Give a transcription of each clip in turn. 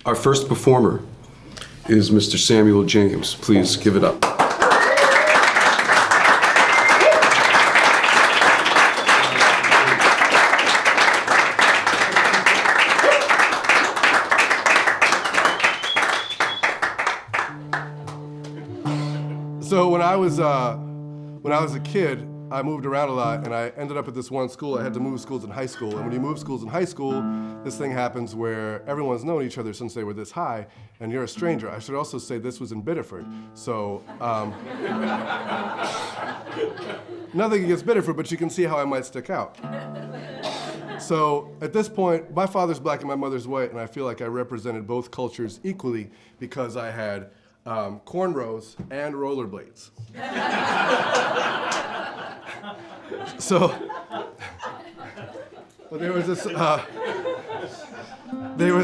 Our first performer is Mr. Samuel James. Please give it up. So when I was a kid, I moved around a lot, and I ended up at this one school. I had to move schools in high school, and when you move schools in high school, this thing happens where everyone's known each other since they were this high, and you're a stranger. I should also say this was in Biddeford, so nothing against Biddeford, but you can see how I might stick out. So at this point, my father's black and my mother's white, and I feel like I represented both cultures equally because I had cornrows and rollerblades. So, well, there was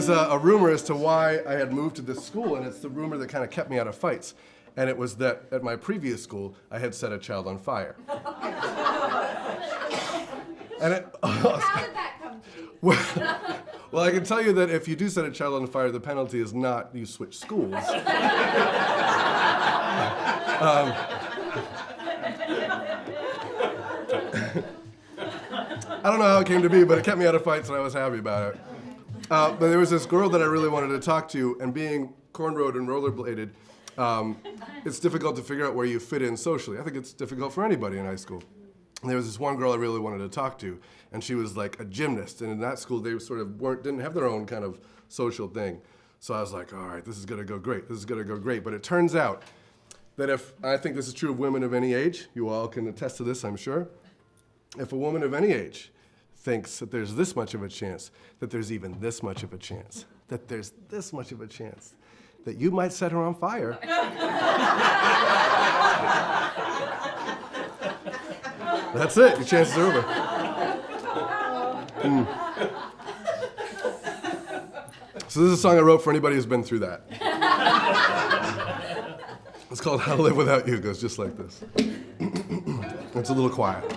a rumor as to why I had moved to this school, and it's the rumor that kind of kept me out of fights. And it was that at my previous school, I had set a child on fire. And how did that come to be? Well, I can tell you that if you do set a child on fire, the penalty is not you switch schools. I don't know how it came to be, but it kept me out of fights, and I was happy about it. But there was this girl that I really wanted to talk to, and being cornrowed and rollerbladed, it's difficult to figure out where you fit in socially. I think it's difficult for anybody in high school. And there was this one girl I really wanted to talk to, and she was like a gymnast, and in that school they sort of didn't have their own kind of social thing. So I was like, all right, this is gonna go great, this is gonna go great. But it turns out that I think this is true of women of any age, you all can attest to this, I'm sure. If a woman of any age thinks that there's this much of a chance, that there's even this much of a chance, that there's this much of a chance, that you might set her on fire. That's it, your chances are over. So this is a song I wrote for anybody who's been through that. It's called How to Live Without You. It goes just like this. It's a little quiet.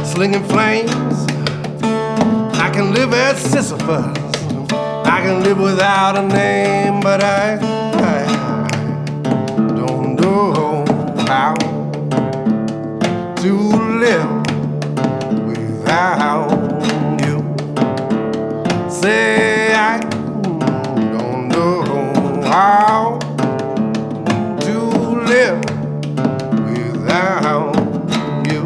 Slinging flames, I can live as Sisyphus. I can live without a name, but I don't know how to live without you. Say I don't know how to live without you.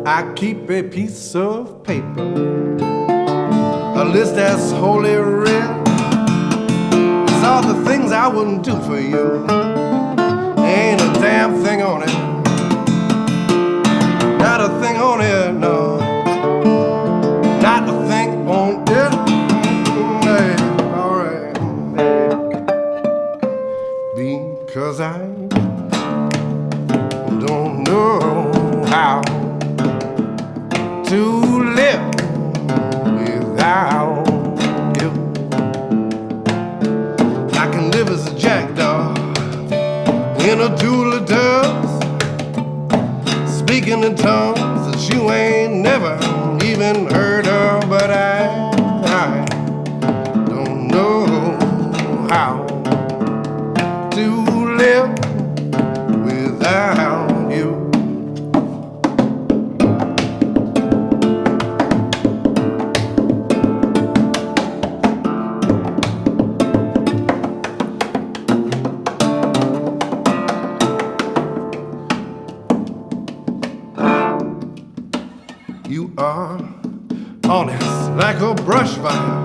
I keep a piece of paper, a list that's holy writ. It's all the things I wouldn't do for you. Ain't a damn thing on it, not a thing on it, no, not a thing on it. Hey, all right, hey. Because I don't know how to live without you. I can live as a jackdaw in a duel of doves, speaking in tongues that you ain't never even heard of, but I don't know how to live without you. You are honest like a brush fire,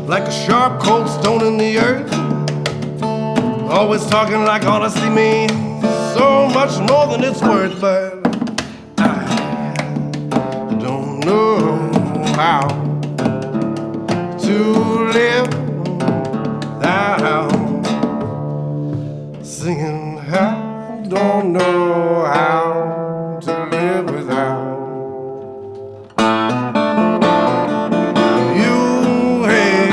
like a sharp cold stone in the earth. Always talking like honesty means so much more than it's worth, but I don't know how to live without singing. I don't know how to live without you. Hey.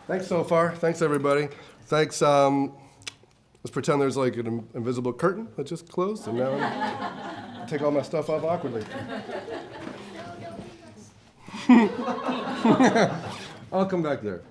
Thanks so far. Thanks, everybody. Thanks. Let's pretend there's like an invisible curtain that just closed, and now I take all my stuff off awkwardly. I'll come back there.